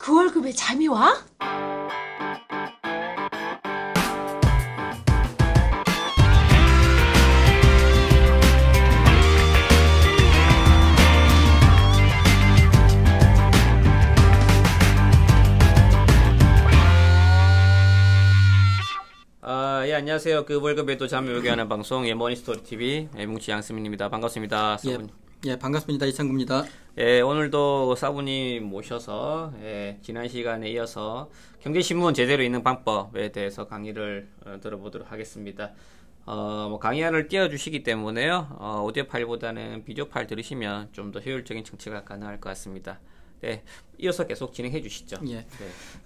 그 월급에 잠이 와? 예, 안녕하세요. 그 월급에도 잠이 오게 하는 방송, 머니스토리 TV, 뭉치 양승민입니다. 반갑습니다. 사부님. 예, 반갑습니다. 이창구입니다. 예, 오늘도 사부님 모셔서, 지난 시간에 이어서 경제신문 제대로 읽는 방법에 대해서 강의를 들어보도록 하겠습니다. 강의안을 띄워주시기 때문에요, 오디오 파일보다는 비디오 파일 들으시면 좀 더 효율적인 청취가 가능할 것 같습니다. 네, 이어서 계속 진행해 주시죠. 예.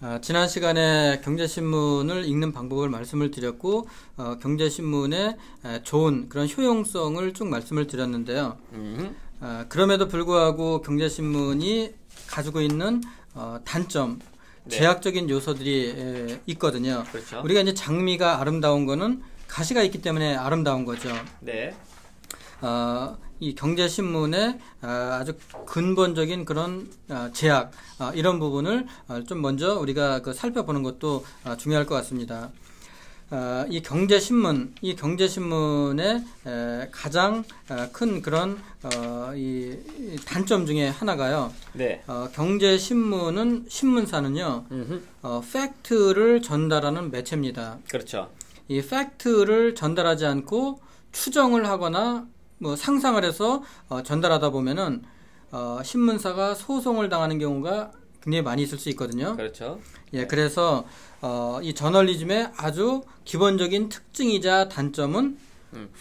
네. 지난 시간에 경제신문을 읽는 방법을 말씀을 드렸고, 경제신문의 좋은 그런 효용성을 쭉 말씀을 드렸는데요. 그럼에도 불구하고 경제신문이 가지고 있는 단점, 네. 제약적인 요소들이 있거든요. 그렇죠. 우리가 이제 장미가 아름다운 거는 가시가 있기 때문에 아름다운 거죠. 네. 이 경제신문의 아주 근본적인 그런 제약, 이런 부분을 좀 먼저 우리가 살펴보는 것도 중요할 것 같습니다. 이 경제신문의 가장 큰 그런 이 단점 중에 하나가요. 네. 경제신문은, 신문사는요, 팩트를 전달하는 매체입니다. 그렇죠. 이 팩트를 전달하지 않고 추정을 하거나 뭐 상상을 해서 전달하다 보면은 신문사가 소송을 당하는 경우가 굉장히 많이 있을 수 있거든요. 그렇죠. 예, 그래서 이 저널리즘의 아주 기본적인 특징이자 단점은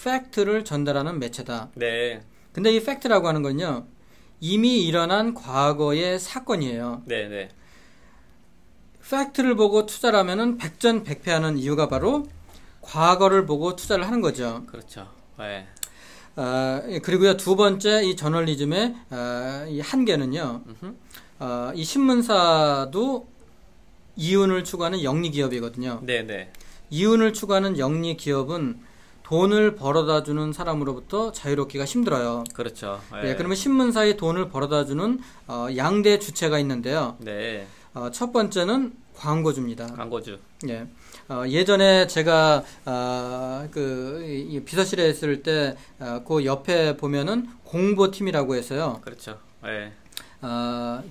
팩트를 전달하는 매체다. 네. 근데 이 팩트라고 하는 건요, 이미 일어난 과거의 사건이에요. 네, 네. 팩트를 보고 투자를 하면은 백전백패하는 이유가 바로 과거를 보고 투자를 하는 거죠. 그렇죠. 네. 그리고요, 두 번째, 이 저널리즘의 이 한계는요, 이 신문사도 이윤을 추구하는 영리 기업이거든요. 네네. 이윤을 추구하는 영리 기업은 돈을 벌어다 주는 사람으로부터 자유롭기가 힘들어요. 그렇죠. 예, 그러면 신문사에 돈을 벌어다 주는 양대 주체가 있는데요. 네. 첫 번째는 광고주입니다. 광고주. 예. 예전에 제가 이 비서실에 있을 때 그 옆에 보면은 공보팀이라고 해서요. 그렇죠. 네.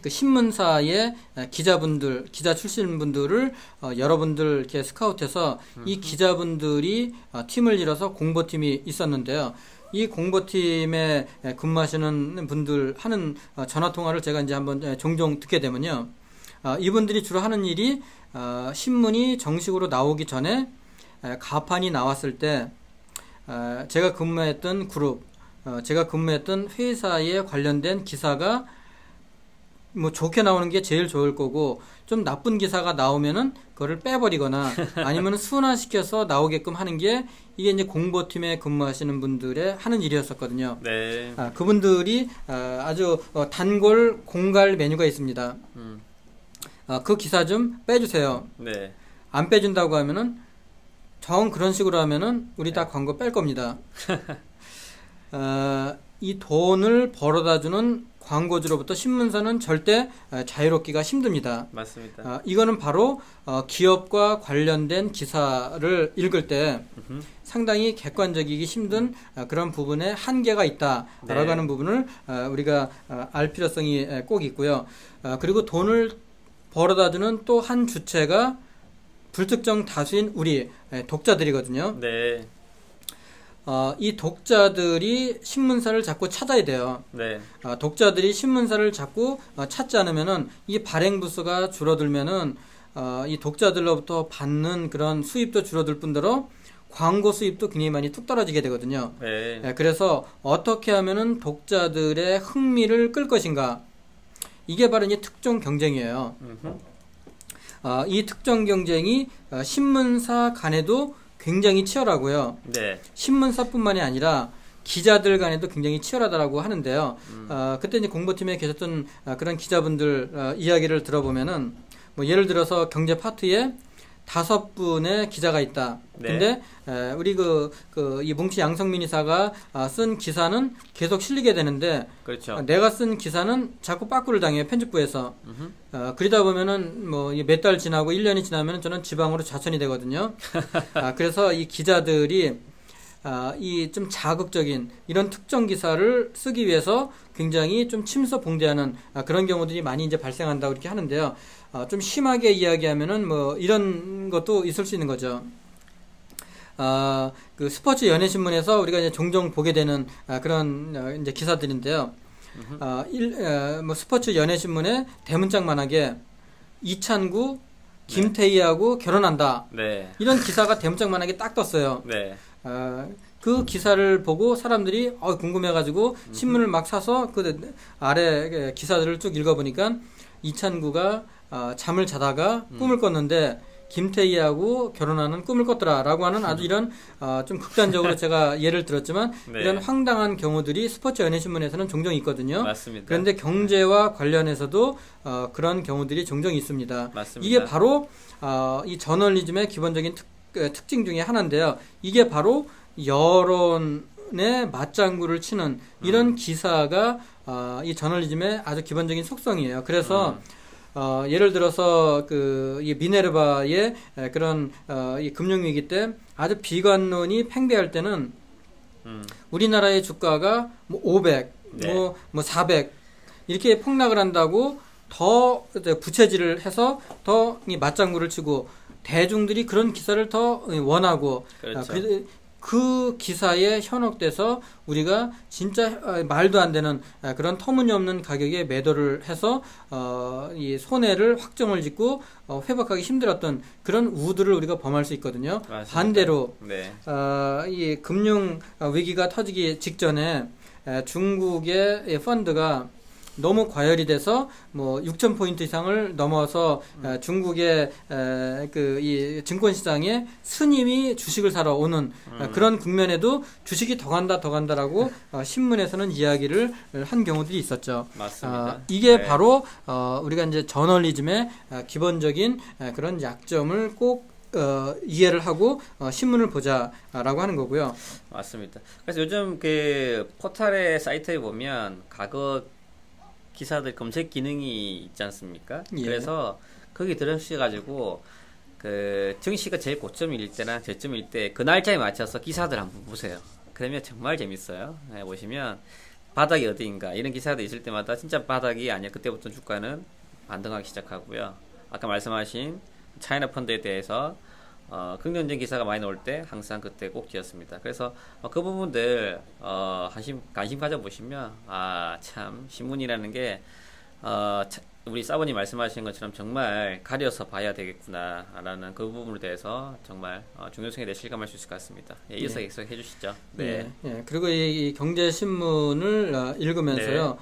그 신문사의 기자 출신 분들을 여러분들 이렇게 스카우트해서 이 기자분들이 팀을 이뤄서 공보팀이 있었는데요. 이 공보팀에 근무하시는 분들 하는 전화 통화를 제가 이제 한번 종종 듣게 되면요. 이분들이 주로 하는 일이 신문이 정식으로 나오기 전에 가판이 나왔을 때 제가 근무했던 그룹, 제가 근무했던 회사에 관련된 기사가 뭐 좋게 나오는 게 제일 좋을 거고, 좀 나쁜 기사가 나오면은 그거를 빼버리거나 아니면 순화시켜서 나오게끔 하는 게, 이게 이제 공보팀에 근무하시는 분들의 하는 일이었었거든요. 네. 그분들이 아주 단골 공갈 메뉴가 있습니다. 그 기사 좀 빼주세요. 네. 안 빼준다고 하면은, 정 그런 식으로 하면은 우리 다 광고 뺄 겁니다. 이 돈을 벌어다 주는 광고주로부터 신문사는 절대 자유롭기가 힘듭니다. 맞습니다. 이거는 바로 기업과 관련된 기사를 읽을 때 상당히 객관적이기 힘든 그런 부분에 한계가 있다라고 네. 하는 부분을 우리가 알 필요성이 꼭 있고요. 그리고 돈을 벌어다 주는 또 한 주체가 불특정 다수인 우리 독자들이거든요. 네. 이 독자들이 신문사를 자꾸 찾아야 돼요. 네. 독자들이 신문사를 자꾸 찾지 않으면은, 이 발행 부수가 줄어들면은 이 독자들로부터 받는 그런 수입도 줄어들 뿐더러 광고 수입도 굉장히 많이 툭 떨어지게 되거든요. 네. 그래서 어떻게 하면은 독자들의 흥미를 끌 것인가, 이게 바로 이제 특정 경쟁이에요. 이 특정 경쟁이 신문사 간에도 굉장히 치열하고요. 네. 신문사뿐만이 아니라 기자들 간에도 굉장히 치열하다라고 하는데요. 그때 이제 공보팀에 계셨던 그런 기자분들 이야기를 들어보면은, 뭐 예를 들어서 경제 파트에 5분의 기자가 있다. 네. 근데 우리 이 뭉치 양성민 이사가 쓴 기사는 계속 실리게 되는데 그렇죠. 내가 쓴 기사는 자꾸 빠꾸를 당해요. 편집부에서. 그러다 보면은 뭐 몇 달 지나고 1년이 지나면 저는 지방으로 좌천이 되거든요. 그래서 이 기자들이 이 좀 자극적인 이런 특정 기사를 쓰기 위해서 굉장히 좀 침소봉대하는 그런 경우들이 많이 이제 발생한다고 이렇게 하는데요. 좀 심하게 이야기하면은 뭐 이런 것도 있을 수 있는 거죠. 그 스포츠 연예신문에서 우리가 이제 종종 보게 되는 그런 이제 기사들인데요. 뭐 스포츠 연예신문에 대문짝만하게 이찬구 김태희하고 결혼한다. 네. 이런 기사가 대문짝만하게 딱 떴어요. 네. 그 기사를 보고 사람들이 궁금해가지고 신문을 막 사서 그 아래 기사들을 쭉 읽어보니까 이찬구가 잠을 자다가 꿈을 꿨는데 김태희하고 결혼하는 꿈을 꿨더라라고 하는 아주 이런 좀 극단적으로 제가 예를 들었지만 네. 이런 황당한 경우들이 스포츠 연예신문에서는 종종 있거든요. 맞습니다. 그런데 경제와 관련해서도 그런 경우들이 종종 있습니다. 맞습니다. 이게 바로 이 저널리즘의 기본적인 특징 중에 하나인데요. 이게 바로 여론에 맞장구를 치는 이런 기사가 이 저널리즘의 아주 기본적인 속성이에요. 그래서 예를 들어서 이 미네르바의 그런 이 금융위기 때 아주 비관론이 팽배할 때는 우리나라의 주가가 뭐 500, 네. 뭐 400 이렇게 폭락을 한다고 더 부채질을 해서 더 이 맞장구를 치고 대중들이 그런 기사를 더 원하고 그렇죠. 그 기사에 현혹돼서 우리가 진짜 말도 안 되는 그런 터무니없는 가격에 매도를 해서 이 손해를 확정을 짓고 회복하기 힘들었던 그런 우두를 우리가 범할 수 있거든요. 맞습니다. 반대로 네. 이 금융 위기가 터지기 직전에 중국의 펀드가 너무 과열이 돼서 뭐 6,000포인트 이상을 넘어서 중국의 이 증권 시장에 스님이 주식을 사러 오는 그런 국면에도 주식이 더 간다라고 신문에서는 이야기를 한 경우들이 있었죠. 맞습니다. 이게 네. 바로 우리가 이제 저널리즘의 기본적인 그런 약점을 꼭 이해를 하고 신문을 보자라고 하는 거고요. 맞습니다. 그래서 요즘 그 포털의 사이트에 보면 과거 기사들 검색 기능이 있지 않습니까? 예. 그래서 거기 들어오셔가지고 그 증시가 제일 고점일 때나 저점일 때 그 날짜에 맞춰서 기사들 한번 보세요. 그러면 정말 재밌어요. 네, 보시면 바닥이 어디인가 이런 기사들 있을 때마다 진짜 바닥이 아니야. 그때부터 주가는 반등하기 시작하고요. 아까 말씀하신 차이나 펀드에 대해서 긍정적인 기사가 많이 나올 때 항상 그때 꼭 뛰었습니다. 그래서 그 부분들 관심 가져보시면 참 신문이라는 게 우리 사모님 말씀하신 것처럼 정말 가려서 봐야 되겠구나라는 그 부분에 대해서 정말 중요성에 대해 실감할 수 있을 것 같습니다. 이어서 계속 해주시죠. 네. 예. 그리고 이 경제신문을 읽으면서요,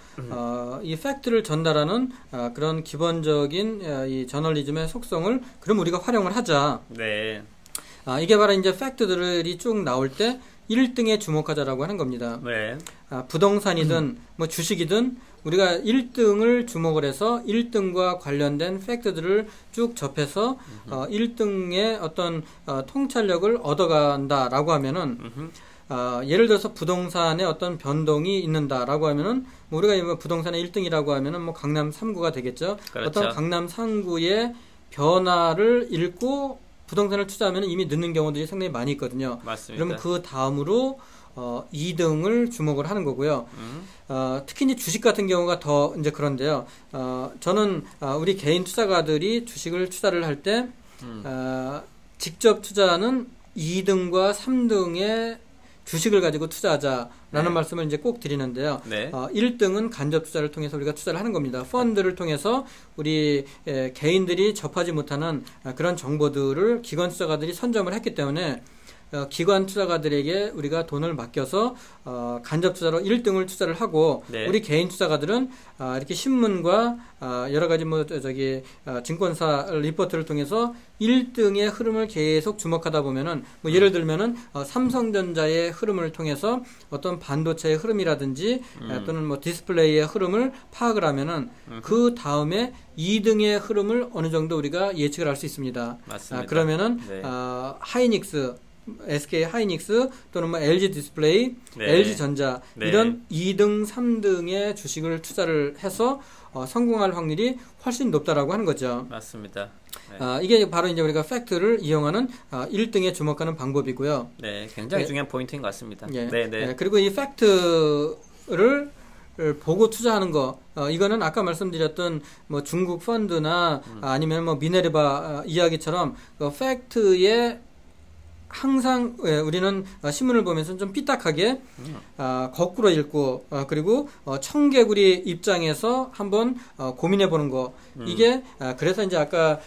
이 팩트를 전달하는 그런 기본적인 이 저널리즘의 속성을 그럼 우리가 활용을 하자. 네. 이게 바로 이제 팩트들이 쭉 나올 때 1등에 주목하자라고 하는 겁니다. 네. 부동산이든 뭐 주식이든 우리가 1등을 주목을 해서 1등과 관련된 팩트들을 쭉 접해서 1등의 어떤 통찰력을 얻어간다라고 하면은 예를 들어서 부동산의 어떤 변동이 있는다라고 하면은 뭐 우리가 부동산의 1등이라고 하면은 뭐 강남 3구가 되겠죠. 그렇죠. 어떤 강남 3구의 변화를 읽고 부동산을 투자하면 이미 늦는 경우들이 상당히 많이 있거든요. 맞습니다. 그러면 그 다음으로 2등을 주목을 하는 거고요. 특히 이제 주식 같은 경우가 더 이제 그런데요. 저는 우리 개인 투자가들이 주식을 투자를 할 때 직접 투자는 2등과 3등의 주식을 가지고 투자하자라는 말씀을 이제 꼭 드리는데요. 네. 1등은 간접 투자를 통해서 우리가 투자를 하는 겁니다. 펀드를 통해서 우리 개인들이 접하지 못하는 그런 정보들을 기관 투자가들이 선점을 했기 때문에 기관 투자가들에게 우리가 돈을 맡겨서 간접 투자로 1등을 투자를 하고 네. 우리 개인 투자가들은 이렇게 신문과 여러 가지 증권사 리포트를 통해서 1등의 흐름을 계속 주목하다 보면은 예를 들면은 삼성전자의 흐름을 통해서 어떤 반도체의 흐름이라든지 또는 디스플레이의 흐름을 파악을 하면은 그 다음에 2등의 흐름을 어느 정도 우리가 예측을 할 수 있습니다. 맞습니다. 그러면은 네. 하이닉스, SK 하이닉스 또는 LG 디스플레이, 네. LG 전자 네. 이런 2등, 3등의 주식을 투자를 해서 성공할 확률이 훨씬 높다라고 하는 거죠. 맞습니다. 네. 이게 바로 이제 우리가 팩트를 이용하는 1등에 주목하는 방법이고요. 네, 굉장히 네. 중요한 포인트인 것 같습니다. 예. 네, 네. 그리고 이 팩트를 보고 투자하는 거, 이거는 아까 말씀드렸던 중국 펀드나 아니면 미네르바 이야기처럼 팩트에 항상 우리는 신문을 보면서 좀 삐딱하게 거꾸로 읽고 그리고 청개구리 입장에서 한번 고민해 보는 거. 이게 그래서 이제 아까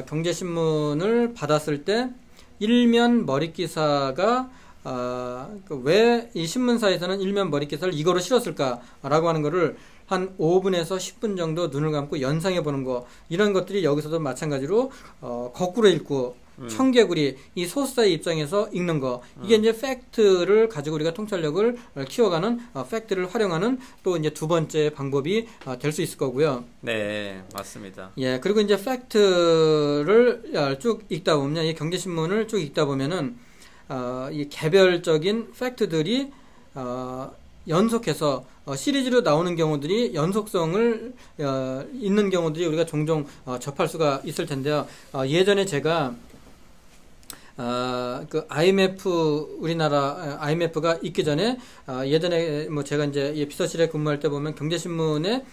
경제신문을 받았을 때 일면 머릿 기사가 왜 이 신문사에서는 일면 머릿 기사를 이거로 실었을까라고 하는 거를 한 5분에서 10분 정도 눈을 감고 연상해 보는 거, 이런 것들이 여기서도 마찬가지로 거꾸로 읽고 청개구리, 이 소수자의 입장에서 읽는 거, 이게 이제 팩트를 가지고 우리가 통찰력을 키워가는 팩트를 활용하는 또 이제 두 번째 방법이 될 수 있을 거고요. 네, 맞습니다. 예, 그리고 이제 팩트를 쭉 읽다 보면, 이 경제신문을 쭉 읽다 보면은 이 개별적인 팩트들이 연속해서 시리즈로 나오는 경우들이 연속성을 있는 경우들이 우리가 종종 접할 수가 있을 텐데요. 예전에 제가 IMF, 우리나라 IMF가 있기 전에 예전에 제가 이제 비서실에 근무할 때 보면 경제신문에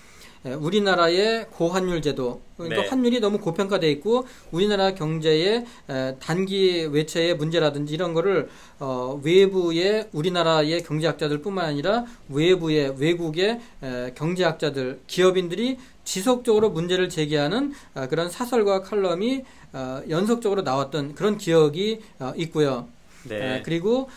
우리나라의 고환율 제도, 그러니까 네. 환율이 너무 고평가되어 있고 우리나라 경제의 단기 외채의 문제라든지 이런 거를 외부의 우리나라의 경제학자들뿐만 아니라 외국의 경제학자들, 기업인들이 지속적으로 문제를 제기하는 그런 사설과 칼럼이 연속적으로 나왔던 그런 기억이 있고요. 네. 그리고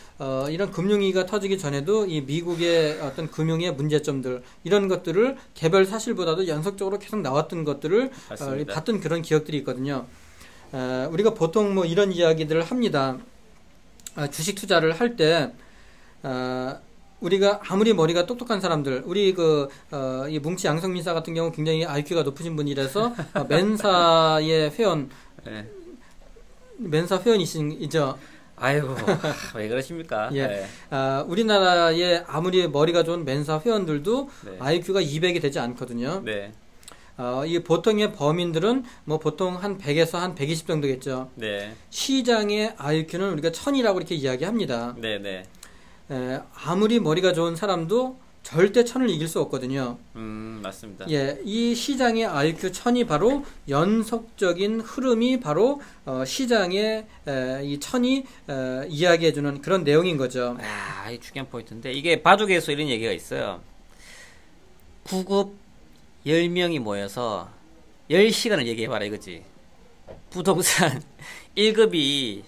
이런 금융위기가 터지기 전에도 이 미국의 어떤 금융의 문제점들, 이런 것들을 개별 사실보다도 연속적으로 계속 나왔던 것들을 봤던 그런 기억들이 있거든요. 우리가 보통 이런 이야기들을 합니다. 주식 투자를 할 때 우리가 아무리 머리가 똑똑한 사람들, 우리 이 뭉치 양성민사 같은 경우 굉장히 IQ가 높으신 분이라서 멘사의 회원, 네. 멘사 회원이시죠? 아이고, 왜 그러십니까? 예. 네. 우리나라의 아무리 머리가 좋은 멘사 회원들도 네. IQ가 200이 되지 않거든요. 네. 이 보통의 범인들은 보통 한 100에서 한 120 정도겠죠. 네. 시장의 IQ는 우리가 1000이라고 이렇게 이야기합니다. 네, 네. 아무리 머리가 좋은 사람도 절대 1000을 이길 수 없거든요. 맞습니다. 예, 이 시장의 IQ 1000이 바로 연속적인 흐름이 바로 시장의 이 1000이 이야기해주는 그런 내용인 거죠. 이 중요한 포인트인데, 이게 바둑에서 이런 얘기가 있어요. 9급 10명이 모여서 10시간을 얘기해봐라 이거지. 부동산 1급이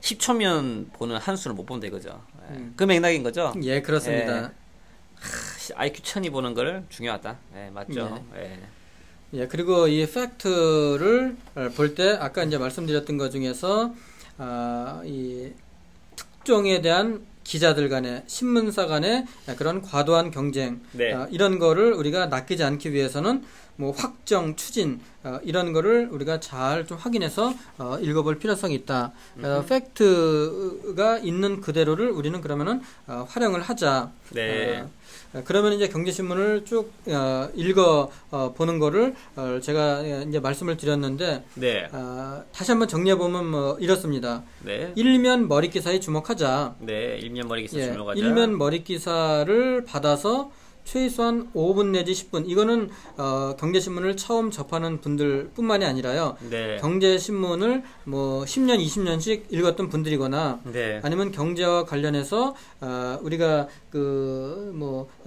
10초면 보는 한 수를 못 본다 이거죠. 그 맥락인 거죠? 예, 그렇습니다. IQ 1000이 보는 걸 중요하다. 맞죠? 예, 그리고 이 팩트를 볼 때 아까 이제 말씀드렸던 것 중에서 이 특종에 대한 기자들 간의, 신문사 간의 그런 과도한 경쟁, 네. 이런 거를 우리가 낚이지 않기 위해서는 확정, 추진, 이런 거를 우리가 잘 좀 확인해서 읽어볼 필요성이 있다. 팩트가 있는 그대로를 우리는 그러면은 활용을 하자. 네. 그러면 이제 경제신문을 쭉 읽어 보는 거를 제가 이제 말씀을 드렸는데, 네. 다시 한번 정리해 보면 이렇습니다. 네. 일면 머릿 기사에 주목하자. 네. 일면 머리 기사 예, 주목하자. 일면 머릿 기사를 받아서 최소한 5분 내지 10분. 이거는 경제신문을 처음 접하는 분들뿐만이 아니라요. 네. 경제신문을 10년, 20년씩 읽었던 분들이거나 네. 아니면 경제와 관련해서 우리가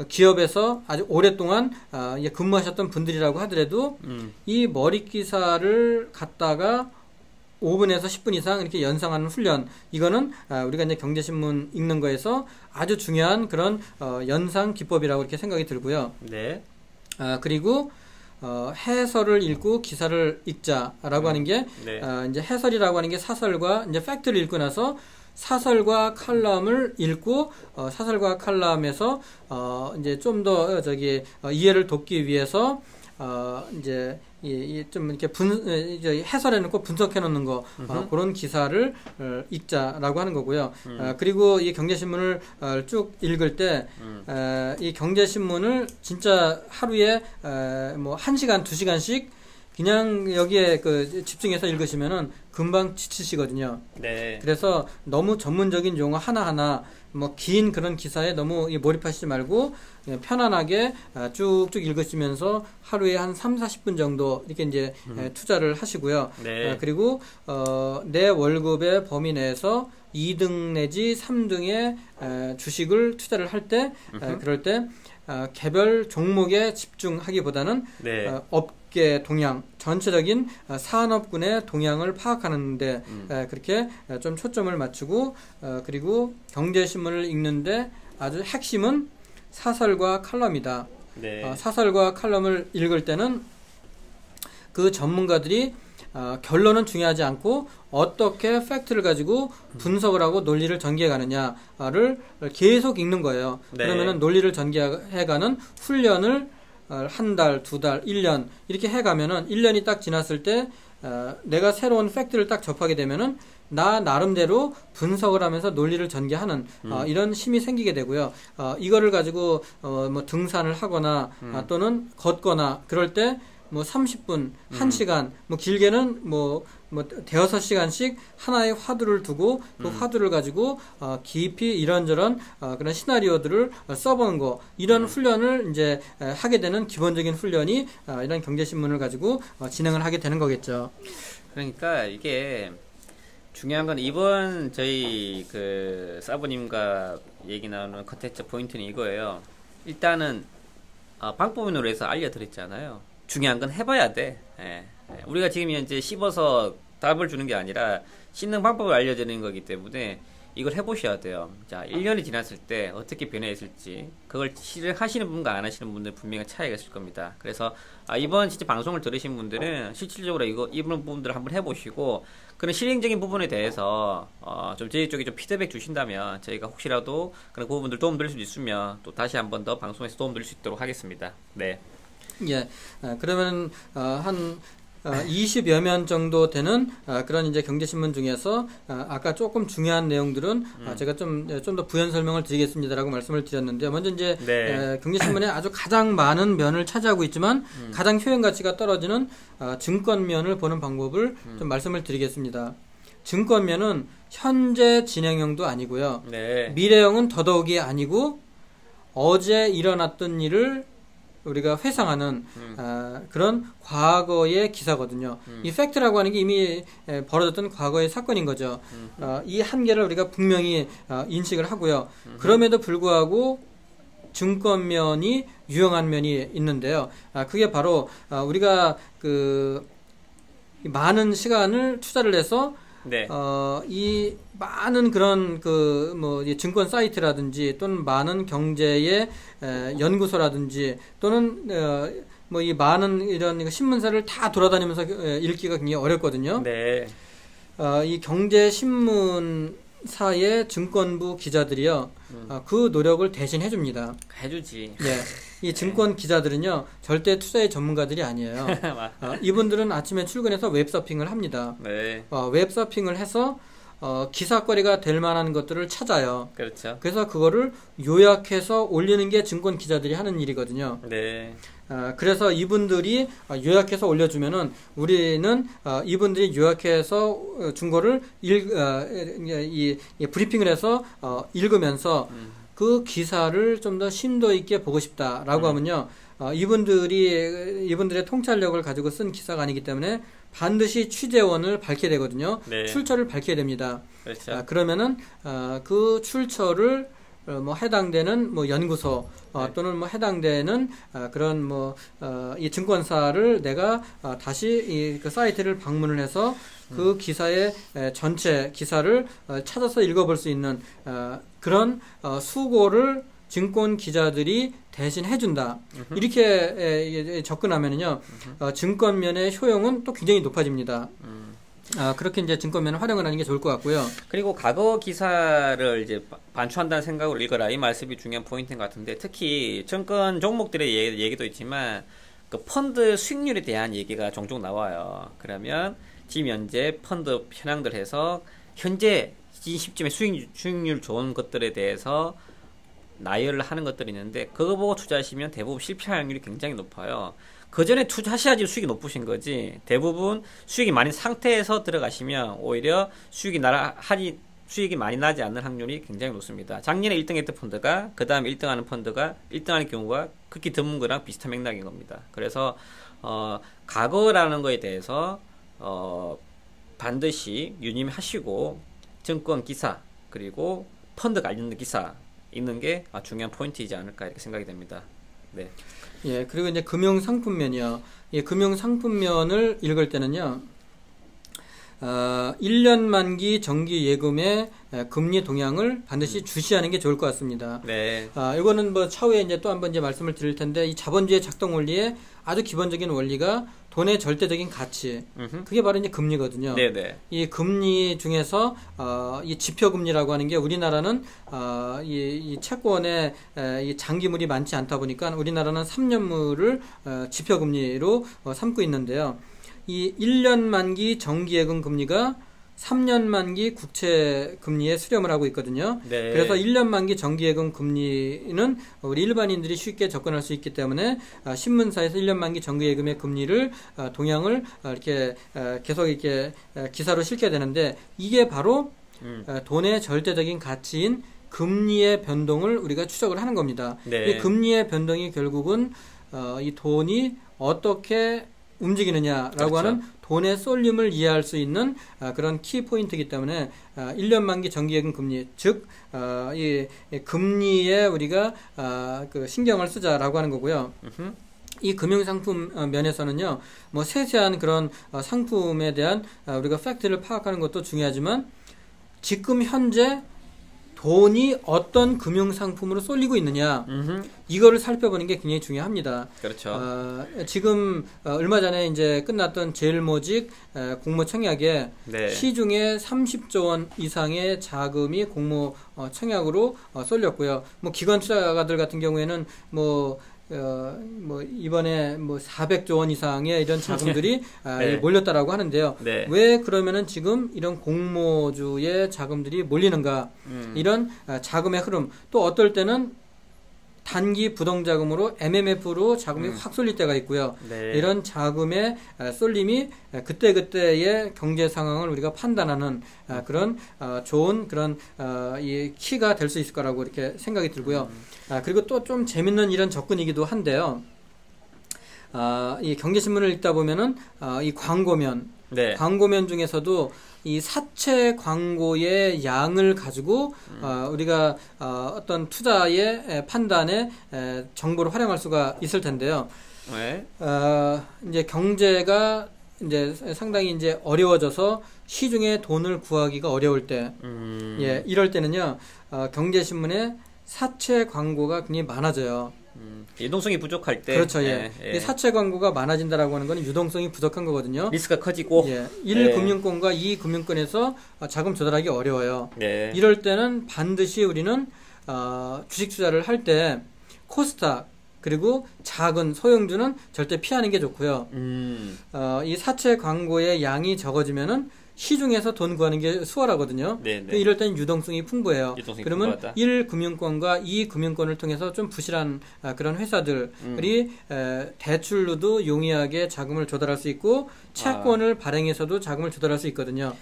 기업에서 아주 오랫동안 근무하셨던 분들이라고 하더라도 이 머릿 기사를 갖다가 5분에서 10분 이상 이렇게 연상하는 훈련, 이거는 우리가 이제 경제신문 읽는 거에서 아주 중요한 그런 연상 기법이라고 이렇게 생각이 들고요. 네. 그리고 해설을 읽고 기사를 읽자라고 하는 게 네. 이제 해설이라고 하는 게 사설과 이제 팩트를 읽고 나서 사설과 칼럼을 읽고 사설과 칼럼에서 이제 좀 더 이해를 돕기 위해서 이제 좀 이렇게 이제 해설해 놓고 분석해 놓는 거 그런 기사를 읽자라고 하는 거고요. 그리고 이 경제신문을 쭉 읽을 때 이 경제신문을 진짜 하루에 뭐 1시간, 2시간씩 그냥 여기에 집중해서 읽으시면은 금방 지치시거든요. 네. 그래서 너무 전문적인 용어 하나하나 뭐 긴 그런 기사에 너무 몰입하시지 말고 그냥 편안하게 쭉쭉 읽으시면서 하루에 한 3-40분 정도 이렇게 이제 투자를 하시고요. 네. 그리고 내 월급의 범위 내에서 2등 내지 3등의 주식을 투자를 할 때 그럴 때 개별 종목에 집중하기보다는 네. 업계 동향, 전체적인 산업군의 동향을 파악하는데 그렇게 좀 초점을 맞추고 그리고 경제신문을 읽는데 아주 핵심은 사설과 칼럼이다. 네. 사설과 칼럼을 읽을 때는 그 전문가들이 결론은 중요하지 않고 어떻게 팩트를 가지고 분석을 하고 논리를 전개해가느냐를 계속 읽는 거예요. 네. 그러면은 논리를 전개해가는 훈련을 한 달, 2달, 1년 이렇게 해가면은 1년이 딱 지났을 때 내가 새로운 팩트를 딱 접하게 되면은 나 나름대로 분석을 하면서 논리를 전개하는 이런 힘이 생기게 되고요. 이거를 가지고 뭐 등산을 하거나 또는 걷거나 그럴 때 뭐 30분, 1시간, 뭐 길게는 뭐 대여섯 시간씩 하나의 화두를 두고 그 화두를 가지고 깊이 이런저런 그런 시나리오들을 써보는 거, 이런 훈련을 이제 하게 되는 기본적인 훈련이 이런 경제신문을 가지고 진행을 하게 되는 거겠죠. 그러니까 이게 중요한 건 이번 저희 사부님과 얘기 나누는 컨텐츠 포인트는 이거예요. 일단은 방법론으로 해서 알려드렸잖아요. 중요한 건 해봐야 돼. 예. 우리가 지금 현재 씹어서 답을 주는 게 아니라 씹는 방법을 알려드리는 거기 때문에 이걸 해보셔야 돼요. 자, 1년이 지났을 때 어떻게 변화했을지, 그걸 실행하시는 분과 안 하시는 분들 분명히 차이가 있을 겁니다. 그래서 이번 진짜 방송을 들으신 분들은 실질적으로 이런 부분들을 한번 해보시고, 그런 실행적인 부분에 대해서 좀 저희 쪽에 좀 피드백 주신다면 저희가 혹시라도 그런 부분들 도움 드릴 수 있으면 또 다시 한번 더 방송에서 도움 드릴 수 있도록 하겠습니다. 네. 예, 그러면 한 20여 면 정도 되는 그런 이제 경제신문 중에서 아까 조금 중요한 내용들은 제가 좀 더 부연 설명을 드리겠습니다라고 말씀을 드렸는데, 먼저 이제 네. 경제신문에 아주 가장 많은 면을 차지하고 있지만 가장 효용 가치가 떨어지는 증권면을 보는 방법을 좀 말씀을 드리겠습니다. 증권면은 현재 진행형도 아니고요. 네. 미래형은 더더욱이 아니고 어제 일어났던 일을 우리가 회상하는 그런 과거의 기사거든요. 이 팩트라고 하는 게 이미 벌어졌던 과거의 사건인 거죠. 이 한계를 우리가 분명히 인식을 하고요. 그럼에도 불구하고 증권면이 유용한 면이 있는데요. 그게 바로 우리가 많은 시간을 투자를 해서 네. 이 많은 그런 증권 사이트라든지 또는 많은 경제의 연구소라든지 또는 이 많은 이런 신문사를 다 돌아다니면서 읽기가 굉장히 어렵거든요. 네. 이 경제신문사의 증권부 기자들이요, 그 노력을 대신 해줍니다. 해주지. 네. 이 증권 기자들은요, 절대 투자의 전문가들이 아니에요. 이분들은 아침에 출근해서 웹서핑을 합니다. 네. 웹서핑을 해서 기사거리가 될 만한 것들을 찾아요. 그렇죠. 그래서 그거를 요약해서 올리는 게 증권 기자들이 하는 일이거든요. 네. 그래서 이분들이 요약해서 올려주면은 우리는 이분들이 요약해서 준 거를 브리핑을 해서 읽으면서 그 기사를 좀 더 심도 있게 보고 싶다라고 하면요, 이분들의 통찰력을 가지고 쓴 기사가 아니기 때문에 반드시 취재원을 밝혀야 되거든요. 네. 출처를 밝혀야 됩니다. 그렇죠. 그러면은 그 출처를 뭐 해당되는 뭐 연구소 또는 뭐 해당되는 그런 뭐 이 증권사를 내가 다시 그 사이트를 방문을 해서 그 기사의 전체 기사를 찾아서 읽어볼 수 있는 그런 수고를 증권 기자들이 대신 해준다. 이렇게 접근하면요, 증권면의 효용은 또 굉장히 높아집니다. 그렇게 이제 증권면을 활용을 하는 게 좋을 것 같고요. 그리고 과거 기사를 이제 반추한다는 생각으로 읽어라. 이 말씀이 중요한 포인트인 것 같은데, 특히 증권 종목들의 얘기도 있지만, 그 펀드 수익률에 대한 얘기가 종종 나와요. 그러면 지금 현재 펀드 현황들 해서 현재 이 시점에 수익률 좋은 것들에 대해서 나열을 하는 것들이 있는데, 그거 보고 투자하시면 대부분 실패할 확률이 굉장히 높아요. 그 전에 투자하셔야지 수익이 높으신 거지. 대부분 수익이 많은 상태에서 들어가시면 오히려 수익이 많이 나지 않는 확률이 굉장히 높습니다. 작년에 1등 했던 펀드가 그 다음에 1등하는 펀드가 1등하는 경우가 극히 드문 거랑 비슷한 맥락인 겁니다. 그래서 과거라는 거에 대해서 반드시 유념하시고 증권 기사 그리고 펀드 관련 기사 읽는 게 중요한 포인트이지 않을까 이렇게 생각이 됩니다. 네. 예, 그리고 이제 금융상품면이요. 예, 금융상품면을 읽을 때는요, 1년 만기 정기 예금의 금리 동향을 반드시 주시하는 게 좋을 것 같습니다. 네. 이거는 뭐 차후에 이제 또 한번 이제 말씀을 드릴 텐데, 이 자본주의 작동 원리의 아주 기본적인 원리가 돈의 절대적인 가치. 그게 바로 이제 금리거든요. 네네. 이 금리 중에서, 이 지표금리라고 하는 게 우리나라는, 이 채권에, 이 장기물이 많지 않다 보니까 우리나라는 3년물을, 지표금리로 삼고 있는데요. 이 1년 만기 정기예금 금리가 3년 만기 국채 금리에 수렴을 하고 있거든요. 네. 그래서 1년 만기 정기예금 금리는 우리 일반인들이 쉽게 접근할 수 있기 때문에 신문사에서 1년 만기 정기예금의 금리를 동향을 이렇게 계속 이렇게 기사로 실게 되는데, 이게 바로 돈의 절대적인 가치인 금리의 변동을 우리가 추적을 하는 겁니다. 네. 이 금리의 변동이 결국은 이 돈이 어떻게 움직이느냐라고 그렇죠. 하는 돈의 쏠림을 이해할 수 있는 그런 키 포인트이기 때문에 1년 만기 정기예금 금리, 즉 이 금리에 우리가 그 신경을 쓰자라고 하는 거고요. 이 금융상품 면에서는요, 뭐 세세한 그런 상품에 대한 우리가 팩트를 파악하는 것도 중요하지만, 지금 현재 돈이 어떤 금융상품으로 쏠리고 있느냐, 이거를 살펴보는 게 굉장히 중요합니다. 그렇죠. 지금 얼마 전에 이제 끝났던 제일모직 공모 청약에 네. 시중에 30조 원 이상의 자금이 공모 청약으로 쏠렸고요. 뭐 기관 투자가들 같은 경우에는 뭐 이번에 뭐 400조 원 이상의 이런 자금들이 네. 몰렸다라고 하는데요. 네. 왜 그러면은 지금 이런 공모주의 자금들이 몰리는가? 이런 자금의 흐름, 또 어떨 때는 단기 부동자금으로 MMF로 자금이 확 쏠릴 때가 있고요. 네. 이런 자금의 쏠림이 그때그때의 경제 상황을 우리가 판단하는 그런 좋은 그런 이 키가 될 수 있을 거라고 이렇게 생각이 들고요. 그리고 또 좀 재밌는 이런 접근이기도 한데요. 이 경제신문을 읽다 보면은 이 광고면, 네. 광고면 중에서도 이 사채 광고의 양을 가지고 우리가 어떤 투자의 판단에 정보를 활용할 수가 있을 텐데요. 네. 이제 경제가 이제 상당히 이제 어려워져서 시중에 돈을 구하기가 어려울 때, 예, 이럴 때는요, 경제신문에 사채 광고가 굉장히 많아져요. 유동성이 부족할 때. 그렇죠, 예. 사채 광고가 많아진다라고 하는 건 유동성이 부족한 거거든요. 리스크가 커지고. 예. 1금융권과 2금융권에서 자금 조달하기 어려워요. 네. 이럴 때는 반드시 우리는 주식 투자를 할 때 코스닥 그리고 작은 소형주는 절대 피하는 게 좋고요. 이 사채 광고의 양이 적어지면은 시중에서 돈 구하는 게 수월하거든요. 네네. 이럴 때는 유동성이 풍부해요. 유동성이 그러면 풍부하다. 1금융권과 2금융권을 통해서 좀 부실한 그런 회사들이 대출로도 용이하게 자금을 조달할 수 있고 채권을 발행해서도 자금을 조달할 수 있거든요.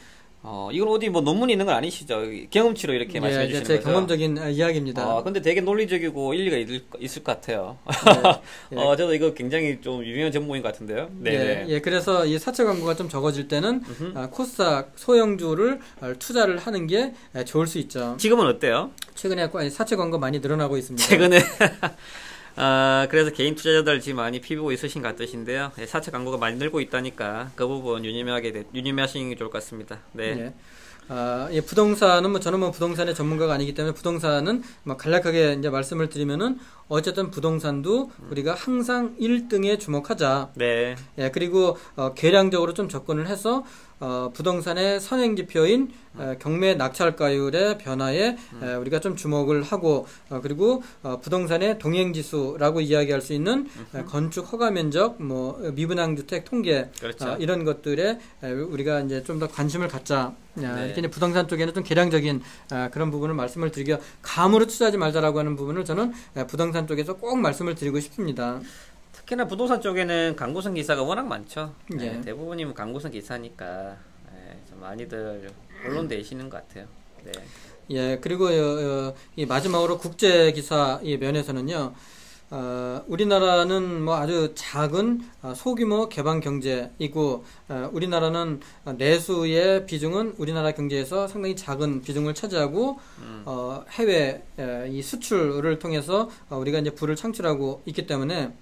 이건 어디 뭐 논문이 있는 건 아니시죠? 경험치로 이렇게 말씀해 예, 주시는 제 거죠? 경험적인 이야기입니다. 근데 되게 논리적이고 일리가 있을 것 같아요. 예, 저도 이거 굉장히 좀 유명한 전문인 것 같은데요. 네. 예, 그래서 이 사채 광고가 좀 적어질 때는 코스닥 소형주를 투자를 하는 게 좋을 수 있죠. 지금은 어때요? 최근에 사채 광고 많이 늘어나고 있습니다. 최근에 그래서 개인 투자자들 지금 많이 피부고 있으신 것 같으신데요. 사채 광고가 많이 늘고 있다니까 그 부분 유념하시는 게 좋을 것 같습니다. 네. 예, 부동산은 저는 부동산의 전문가가 아니기 때문에 부동산은 간략하게 이제 말씀을 드리면은 어쨌든 부동산도 우리가 항상 1등에 주목하자. 네. 예, 그리고 계량적으로 좀 접근을 해서 부동산의 선행지표인 경매 낙찰가율의 변화에 우리가 좀 주목을 하고 그리고 부동산의 동행지수라고 이야기할 수 있는 건축 허가 면적, 미분양 주택 통계 그렇죠. 이런 것들에 우리가 이제 좀 더 관심을 갖자. 네. 이렇게 이제 부동산 쪽에는 좀 계량적인 그런 부분을 말씀을 드리고 감으로 투자하지 말자라고 하는 부분을 저는 부동산 쪽에서 꼭 말씀을 드리고 싶습니다. 특히나 부동산 쪽에는 강구성 기사가 워낙 많죠. 예. 대부분이 강구성 기사니까 좀 많이들 언론되시는 것 같아요. 네. 예, 그리고 이 마지막으로 국제 기사 이 면에서는요. 우리나라는 아주 작은 소규모 개방 경제이고 우리나라는 내수의 비중은 우리나라 경제에서 상당히 작은 비중을 차지하고 해외 이 수출을 통해서 우리가 이제 부를 창출하고 있기 때문에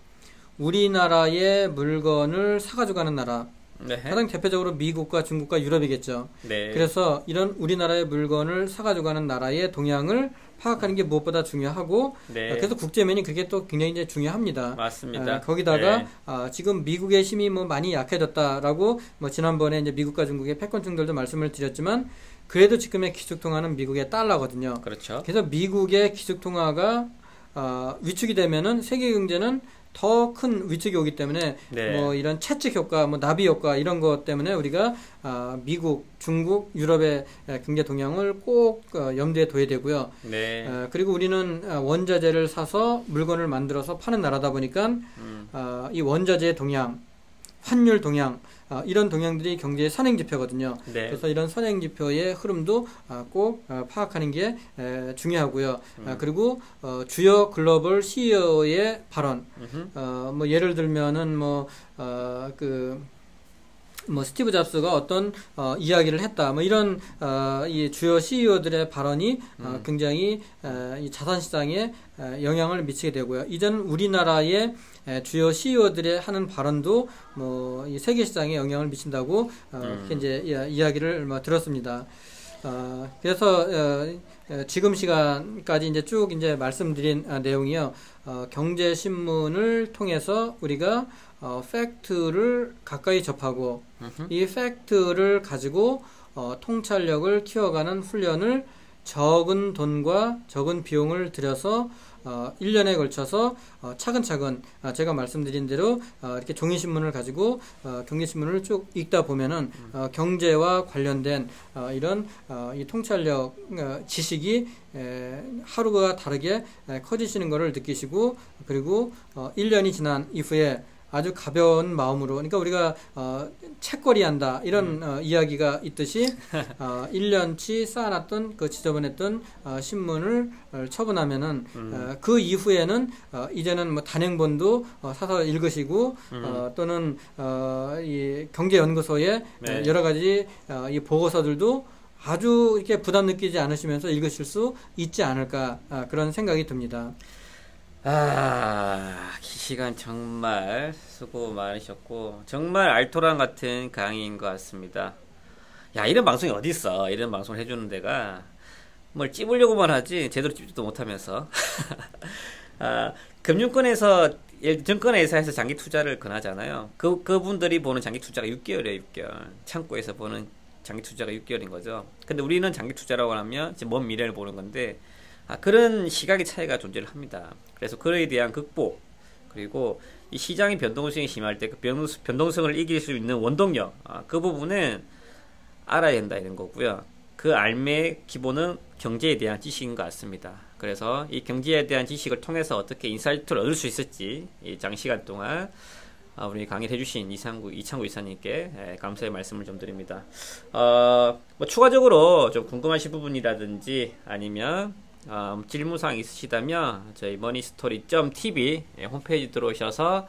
우리나라의 물건을 사가지고 가는 나라 네. 가장 대표적으로 미국과 중국과 유럽이겠죠. 네. 그래서 이런 우리나라의 물건을 사가지고 가는 나라의 동향을 파악하는 게 무엇보다 중요하고 네. 그래서 국제면이 그게 또 굉장히 이제 중요합니다. 맞습니다. 거기다가 네. 지금 미국의 힘이 많이 약해졌다라고 지난번에 이제 미국과 중국의 패권층들도 말씀을 드렸지만 그래도 지금의 기축통화는 미국의 달러거든요. 그렇죠. 그래서 미국의 기축통화가 위축이 되면은 세계 경제는 더 큰 위축이 오기 때문에 네. 이런 채찍 효과, 나비 효과 이런 것 때문에 우리가 미국, 중국, 유럽의 경제 동향을 꼭 염두에 둬야 되고요. 네. 그리고 우리는 원자재를 사서 물건을 만들어서 파는 나라다 보니까 이 원자재의 동향, 환율 동향 이런 동향들이 경제의 선행지표거든요. 네. 그래서 이런 선행지표의 흐름도 꼭 파악하는 게 중요하고요. 그리고 주요 글로벌 CEO의 발언, 예를 들면은 스티브 잡스가 어떤 이야기를 했다. 이런 이 주요 CEO들의 발언이 굉장히 이 자산 시장에 영향을 미치게 되고요. 이제는 우리나라의 주요 CEO들의 하는 발언도 이 세계 시장에 영향을 미친다고 이제 이야기를 들었습니다. 그래서 지금 시간까지 이제 쭉 이제 말씀드린 내용이요. 경제신문을 통해서 우리가 팩트를 가까이 접하고 이 팩트를 가지고 통찰력을 키워가는 훈련을 적은 돈과 적은 비용을 들여서 1년에 걸쳐서 차근차근 제가 말씀드린 대로 이렇게 종이신문을 가지고 경제신문을 쭉 읽다 보면은 경제와 관련된 이런 이 통찰력 지식이 하루가 다르게 커지시는 것을 느끼시고 그리고 1년이 지난 이후에 아주 가벼운 마음으로 그러니까 우리가 책거리 한다 이런 이야기가 있듯이 1년치 쌓아놨던 그 지저분했던 신문을 처분하면은 그 이후에는 이제는 단행본도 사서 읽으시고 또는 이 경제연구소의 네. 여러 가지 이 보고서들도 아주 이렇게 부담 느끼지 않으시면서 읽으실 수 있지 않을까 그런 생각이 듭니다. 이 시간 정말 수고 많으셨고 정말 알토란 같은 강의인 것 같습니다. 야, 이런 방송이 어디 있어? 이런 방송을 해주는 데가 뭘 찝으려고만 하지 제대로 찝지도 못하면서 금융권에서 증권회사에서 장기 투자를 권하잖아요. 그분들이 보는 장기 투자가 6개월이에요. 6개월. 창고에서 보는 장기 투자가 6개월인 거죠. 근데 우리는 장기 투자라고 하면 이제 먼 미래를 보는 건데 그런 시각의 차이가 존재를 합니다. 그래서 그에 대한 극복 그리고 이 시장의 변동성이 심할 때 그 변동성을 이길 수 있는 원동력 그 부분은 알아야 된다 이런 거고요. 그 알매의 기본은 경제에 대한 지식인 것 같습니다. 그래서 이 경제에 대한 지식을 통해서 어떻게 인사이트를 얻을 수 있을지 이 장시간 동안 우리 강의를 해주신 이창구 이사님께 감사의 말씀을 좀 드립니다. 뭐 추가적으로 좀 궁금하신 부분이라든지 아니면 질문사항 있으시다면 저희 moneystory.tv 홈페이지 들어오셔서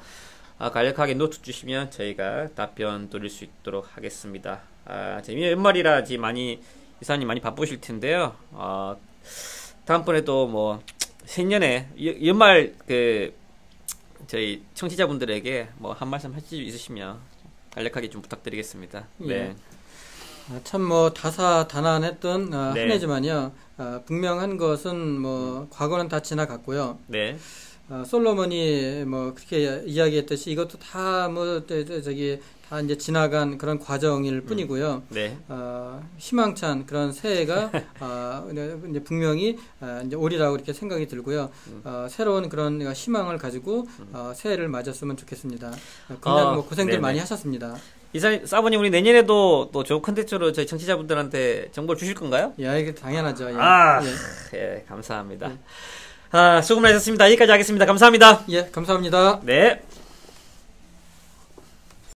간략하게 노트 주시면 저희가 답변 드릴 수 있도록 하겠습니다. 연말이라 이사님 많이 바쁘실 텐데요. 다음번에도 뭐 신년에 연말 저희 청취자분들에게 뭐 한 말씀 하실 수 있으시면 간략하게 좀 부탁드리겠습니다. 네. 예. 참 뭐 다사다난했던 한 네. 해지만요. 분명한 것은 뭐 과거는 다 지나갔고요. 네. 솔로몬이 뭐 그렇게 이야기했듯이 이것도 다 뭐 저기 다 이제 지나간 그런 과정일 뿐이고요. 네. 희망찬 그런 새해가 이제 분명히 이제 오리라고 이렇게 생각이 들고요. 새로운 그런 희망을 가지고 새해를 맞았으면 좋겠습니다. 그냥 뭐 고생들 네네. 많이 하셨습니다. 이사님, 사부님, 우리 내년에도 또 좋은 컨텐츠로 저희 청취자분들한테 정보를 주실 건가요? 예, 이게 당연하죠. 예. 예, 감사합니다. 수고 많으셨습니다. 여기까지 하겠습니다. 감사합니다. 예, 감사합니다. 네.